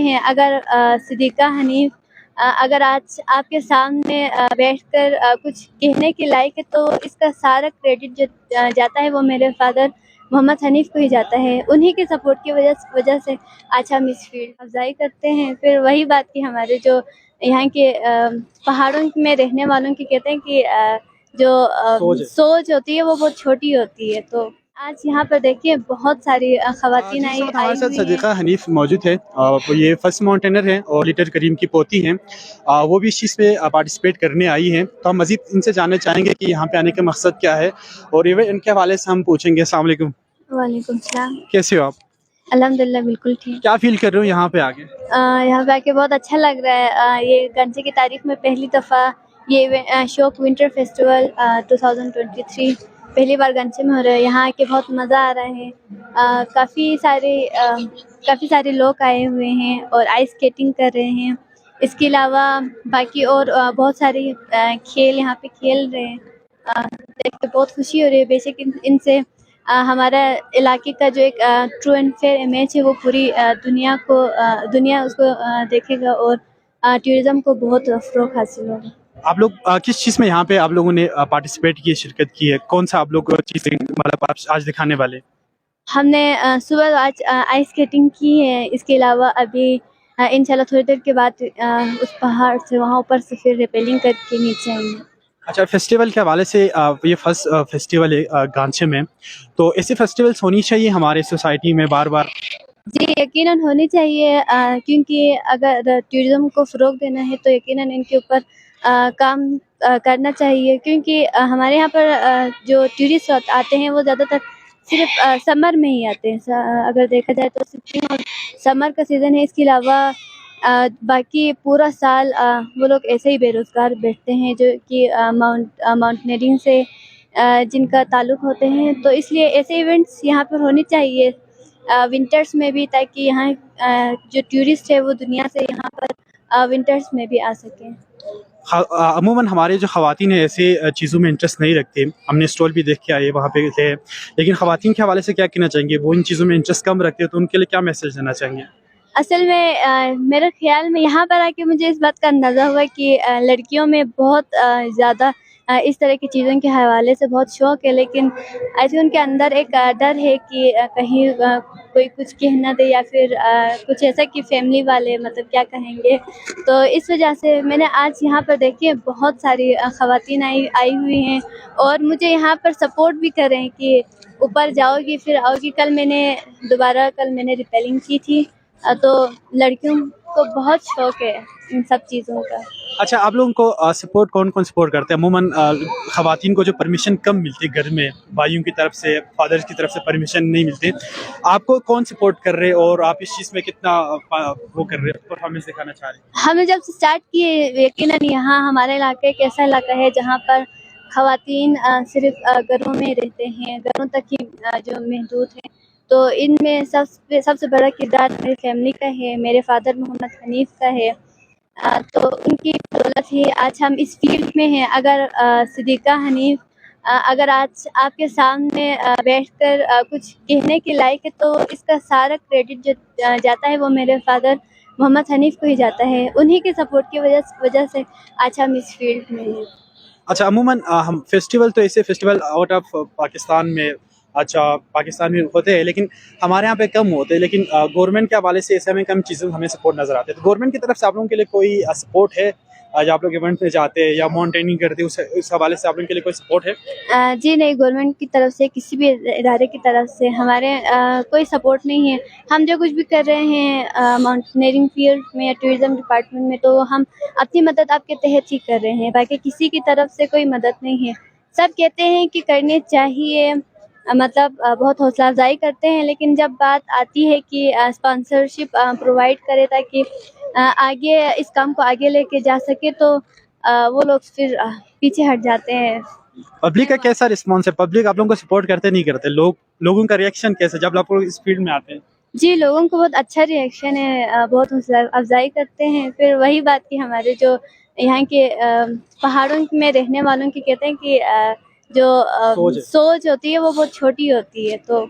हैं अगर सिद्दीक़ा हनीफ़ अगर आज आपके सामने बैठकर कुछ कहने के लायक है, तो इसका सारा क्रेडिट जो जाता है वो मेरे फादर मोहम्मद हनीफ़ को ही जाता है। उन्हीं के सपोर्ट की वजह से आज हम इस फील्ड अफ़ज़ाई करते हैं। फिर वही बात कि हमारे जो यहाँ के पहाड़ों में रहने वालों की कहते हैं कि जो सोच होती है वो बहुत छोटी होती है। तो आज यहाँ पर देखिए बहुत सारी ख़वातीन आई हमारे साथ हुई हैं। सदीक़ा हनीफ़ मौजूद है। वो ये फर्स्ट माउंटेनर हैं और लीडर करीम की पोती हैं। वो भी इस चीज़ में पार्टिसिपेट करने आई हैं। तो हम मज़ीद इनसे जानना चाहेंगे कि यहाँ पे आने का मकसद क्या है, और ये इनके हवाले से हम पूछेंगे। अस्सलाम वालेकुम। वालेकुम सलाम। कैसे हो आप? अल्हम्दुलिल्लाह बिल्कुल ठीक। क्या फील कर रहे हो यहाँ पे आके? यहाँ पे आके बहुत अच्छा लग रहा है। ये गंजे की तारीख में पहली दफ़ा ये शौक विंटर फेस्टिवल 2023 पहली बार गंजे में हो रहा है। यहाँ आके बहुत मज़ा आ रहा है। काफ़ी सारे लोग आए हुए हैं और आइस स्केटिंग कर रहे हैं। इसके अलावा बाकी और बहुत सारे खेल यहाँ पे खेल रहे हैं। देख के बहुत खुशी हो रही है। बेशक इनसे हमारा इलाके का जो एक ट्रू एंड फेयर इमेज है वो पूरी दुनिया उसको देखेगा और टूरिज़्म को बहुत फ़रोग़ हासिल होगा। आप लोग किस चीज़ में यहाँ पे आप लोगों ने पार्टिसिपेट की है, शिरकत की है? कौन सा आप लोग चीज़ मतलब आप आज दिखाने वाले? हमने सुबह आज आइस स्केटिंग की है। इसके अलावा अभी इंशाल्लाह थोड़ी देर के बाद उस पहाड़ से वहाँ ऊपर से फिर रेपेलिंग करके नीचे आएंगे। अच्छा, फेस्टिवल के हवाले से ये फर्स्ट फेस्टिवल है गांचे में, तो ऐसे फेस्टिवल्स होनी चाहिए हमारे सोसाइटी में बार-बार। जी, यकीनन होनी चाहिए क्योंकि अगर टूरिज़्म को फ़रोग़ देना है तो यकीनन इनके ऊपर काम करना चाहिए, क्योंकि हमारे यहाँ पर जो टूरिस्ट आते हैं वो ज़्यादातर सिर्फ़ समर में ही आते हैं। अगर देखा जाए तो स्प्रिंग और समर का सीज़न है। इसके अलावा बाकी पूरा साल वो लोग ऐसे ही बेरोज़गार बैठते हैं जो कि माउंटेनियरिंग से जिनका ताल्लुक़ होते हैं। तो इसलिए ऐसे इवेंट्स यहाँ पर होने चाहिए विंटर्स में भी, ताकि यहाँ जो टूरिस्ट है वो दुनिया से यहाँ पर विंटर्स में भी आ सकें। अमूमन हमारे जो ख़वातीन हैं ऐसे चीज़ों में इंटरेस्ट नहीं रखते। हमने स्टॉल भी देख के आए वहाँ पे थे, लेकिन ख़वातीन के हवाले से क्या कहना चाहेंगे? वो इन चीज़ों में इंटरेस्ट कम रखते हैं, तो उनके लिए क्या मैसेज देना चाहेंगे? असल में मेरे ख़्याल में यहाँ पर आके मुझे इस बात का अंदाज़ा हुआ कि लड़कियों में बहुत ज़्यादा इस तरह की चीज़ों के हवाले से बहुत शौक़ है, लेकिन आई थिंक उनके अंदर एक डर है कि कहीं कोई कुछ कह ना दे या फिर कुछ ऐसा कि फैमिली वाले मतलब क्या कहेंगे। तो इस वजह से मैंने आज यहाँ पर देखिए बहुत सारी ख़वातीन आई हुई हैं और मुझे यहाँ पर सपोर्ट भी कर रहे हैं कि ऊपर जाओगी फिर आओगी। कल मैंने रिपेलिंग की थी। तो लड़कियों को बहुत शौक़ है इन सब चीज़ों का। अच्छा, आप लोगों को सपोर्ट कौन-कौन सपोर्ट करते हैं? अमूमन ख़वातीन को जो परमिशन कम मिलती है घर में, भाइयों की तरफ से, फादर्स की तरफ से परमिशन नहीं मिलती। आपको कौन सपोर्ट कर रहे हैं और आप इस चीज़ में कितना वो कर रहे हैं, परफॉर्मेंस दिखाना चाह रहे हैं? हमने जब से स्टार्ट किए यकीनन यहाँ हमारा इलाका एक ऐसा इलाका है जहाँ पर ख़वातीन सिर्फ़ घरों में रहते हैं, घरों तक ही जो महदूद हैं। तो इनमें सबसे बड़ा किरदार मेरी फैमिली का है, मेरे फादर मोहम्मद हनीफ़ का है। तो उनकी बदौलत ही आज हम इस फील्ड में हैं। अगर सिद्दीक़ा हनीफ़ अगर आज आपके सामने बैठकर कुछ कहने के लायक है, तो इसका सारा क्रेडिट जो जाता है वो मेरे फादर मोहम्मद हनीफ़ को ही जाता है। उन्हीं के सपोर्ट की वजह से आज हम इस फील्ड में हैं। अच्छा, अमूमन हम फेस्टिवल तो ऐसे फेस्टिवल आउट ऑफ पाकिस्तान में, अच्छा पाकिस्तान में होते हैं, लेकिन हमारे यहाँ पे कम होते हैं। लेकिन गवर्नमेंट के हवाले से ऐसे हमें कम चीज़ों हमें सपोर्ट नज़र आते हैं। तो गवर्नमेंट की तरफ से आप लोगों के लिए कोई सपोर्ट है? आज आप लोग इवेंट में जाते हैं या माउंटेनिंग करते हैं, उस हवाले से आप लोगों के लिए कोई सपोर्ट है? जी नहीं, गवर्नमेंट की तरफ से किसी भी इदारे की तरफ से हमारे कोई सपोर्ट नहीं है। हम जो कुछ भी कर रहे हैं माउंटेनियरिंग फील्ड में या टूरिज़्म डिपार्टमेंट में, तो हम अपनी मदद आपके तहत ही कर रहे हैं। बाकी किसी की तरफ से कोई मदद नहीं है। सब कहते हैं कि करनी चाहिए, मतलब बहुत हौसला अफ़ज़ाई करते हैं, लेकिन जब बात आती है कि स्पॉन्सरशिप प्रोवाइड करें ताकि आगे इस काम को आगे लेके जा सके, तो वो लोग फिर पीछे हट जाते हैं। पब्लिक का कैसा रिस्पॉन्स है? पब्लिक आप लोगों को सपोर्ट करते नहीं करते? लोगों का रिएक्शन कैसा जब आप लोग इस फील्ड में आते हैं? जी, लोगों को बहुत अच्छा रिएक्शन है, बहुत हौसला अफ़ज़ाई करते हैं। फिर वही बात कि हमारे जो यहाँ के पहाड़ों में रहने वालों की कहते हैं कि जो सोच होती है वो बहुत छोटी होती है। तो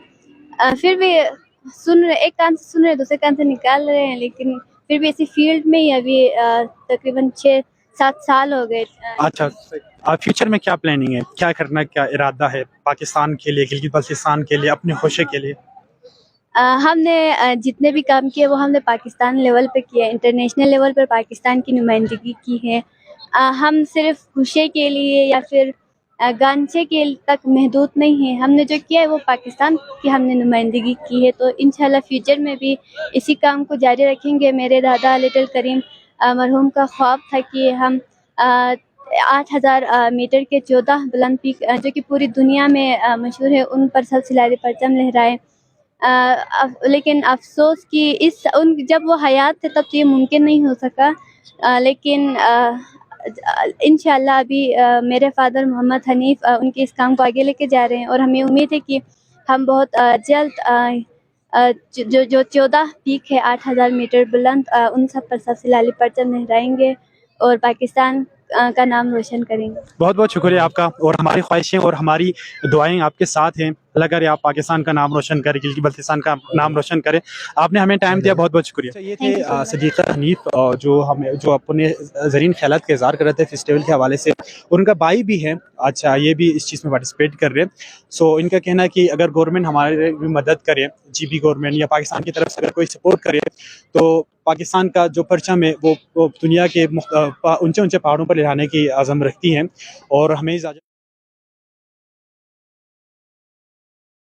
फिर भी एक कान से सुन रहे हैं, दूसरे कान से निकाल रहे हैं, लेकिन फिर भी ऐसी फील्ड में ही अभी तकरीबन 6-7 साल हो गए। अच्छा, फ्यूचर में क्या प्लानिंग है, क्या करना, क्या इरादा है पाकिस्तान के लिए, गिलगित बल्तिस्तान के लिए, अपने होशे के लिए? हमने जितने भी काम किए वो हमने पाकिस्तान लेवल पे किए, इंटरनेशनल लेवल पर पाकिस्तान की नुमाइंदगी की है। हम सिर्फ खुशे के लिए या फिर गांचे के तक महदूद नहीं है, हमने जो किया है वो पाकिस्तान की हमने नुमाइंदगी की है। तो इंशाल्लाह फ्यूचर में भी इसी काम को जारी रखेंगे। मेरे दादा लिटिल करीम मरहूम का ख्वाब था कि हम 8,000 मीटर के 14 बुलंद पीक जो कि पूरी दुनिया में मशहूर है, उन पर सलसिलाए परचम लहराएं। लेकिन अफ़सोस कि जब वो हयात थे तब तो ये मुमकिन नहीं हो सका। लेकिन इंशाल्लाह अभी मेरे फ़ादर मोहम्मद हनीफ़ उनके इस काम को आगे लेके जा रहे हैं और हमें उम्मीद है कि हम बहुत जल्द जो 14 पीक है 8,000 मीटर बुलंद, उन सब पर सलसिलाए परचम लहराएंगे और पाकिस्तान का नाम रोशन करेंगे। बहुत बहुत शुक्रिया आपका, और हमारी ख्वाहिशें और हमारी दुआएं आपके साथ हैं। अल्लाह करे आप पाकिस्तान का नाम रोशन करें, गिलगित बल्तिस्तान का नाम रोशन करें। आपने हमें टाइम दिया, बहुत बहुत शुक्रिया। ये थे सदीक़ा हनीफ, जो अपने ज़रीन ख्यालात का इज़हार कर रहे थे फेस्टिवल के हवाले से, और उनका भाई भी है। अच्छा, ये भी इस चीज़ में पार्टिसिपेट कर रहे हैं। सो इनका कहना है कि अगर गवर्नमेंट हमारे भी मदद करे, GB गवर्नमेंट या पाकिस्तान की तरफ से अगर कोई सपोर्ट करे, तो पाकिस्तान का जो परचम है वो दुनिया के ऊंचे ऊंचे पहाड़ों पर लहराने की आज़म रखती हैं। और हमें इजाज़त